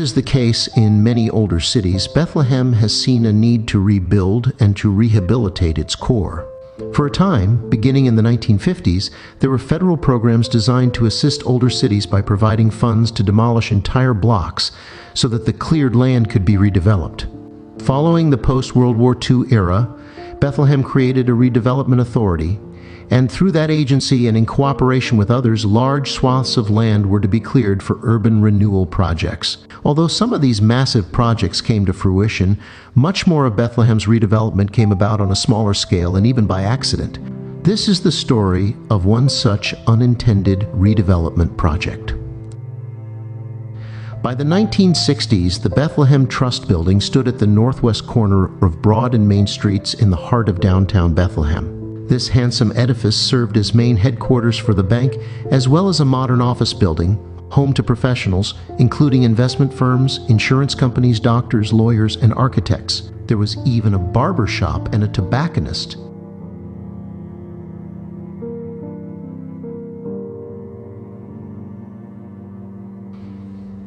is the case in many older cities, Bethlehem has seen a need to rebuild and to rehabilitate its core. For a time, beginning in the 1950s, there were federal programs designed to assist older cities by providing funds to demolish entire blocks so that the cleared land could be redeveloped. Following the post-World War II era, Bethlehem created a redevelopment authority, and through that agency and in cooperation with others, large swaths of land were to be cleared for urban renewal projects. Although some of these massive projects came to fruition, much more of Bethlehem's redevelopment came about on a smaller scale and even by accident. This is the story of one such unintended redevelopment project. By the 1960s, the Bethlehem Trust building stood at the northwest corner of Broad and Main Streets in the heart of downtown Bethlehem. This handsome edifice served as main headquarters for the bank, as well as a modern office building, home to professionals, including investment firms, insurance companies, doctors, lawyers, and architects. There was even a barber shop and a tobacconist.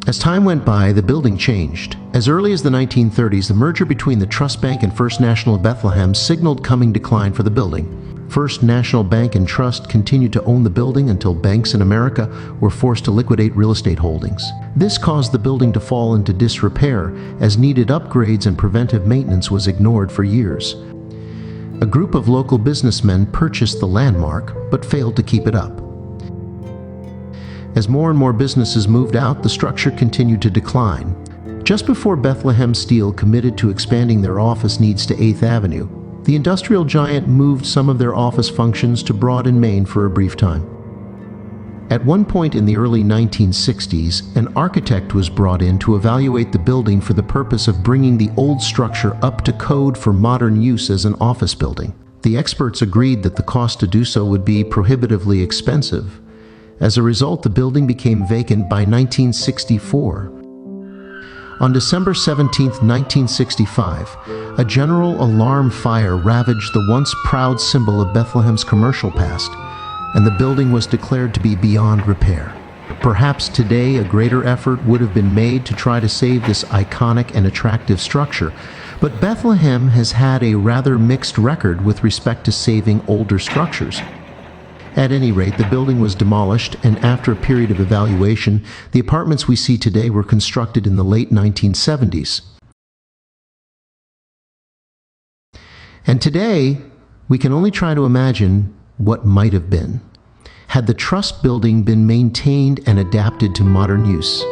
As time went by, the building changed. As early as the 1930s, the merger between the Trust Bank and First National of Bethlehem signaled coming decline for the building. First National Bank and Trust continued to own the building until banks in America were forced to liquidate real estate holdings. This caused the building to fall into disrepair, as needed upgrades and preventive maintenance was ignored for years. A group of local businessmen purchased the landmark, but failed to keep it up. As more and more businesses moved out, the structure continued to decline. Just before Bethlehem Steel committed to expanding their office needs to 8th Avenue, the industrial giant moved some of their office functions to Broad and Main for a brief time. At one point in the early 1960s, an architect was brought in to evaluate the building for the purpose of bringing the old structure up to code for modern use as an office building. The experts agreed that the cost to do so would be prohibitively expensive. As a result, the building became vacant by 1964. On December 17, 1965, a general alarm fire ravaged the once proud symbol of Bethlehem's commercial past, and the building was declared to be beyond repair. Perhaps today a greater effort would have been made to try to save this iconic and attractive structure, but Bethlehem has had a rather mixed record with respect to saving older structures. At any rate, the building was demolished, and after a period of evaluation, the apartments we see today were constructed in the late 1970s. And today, we can only try to imagine what might have been, had the Trust building been maintained and adapted to modern use.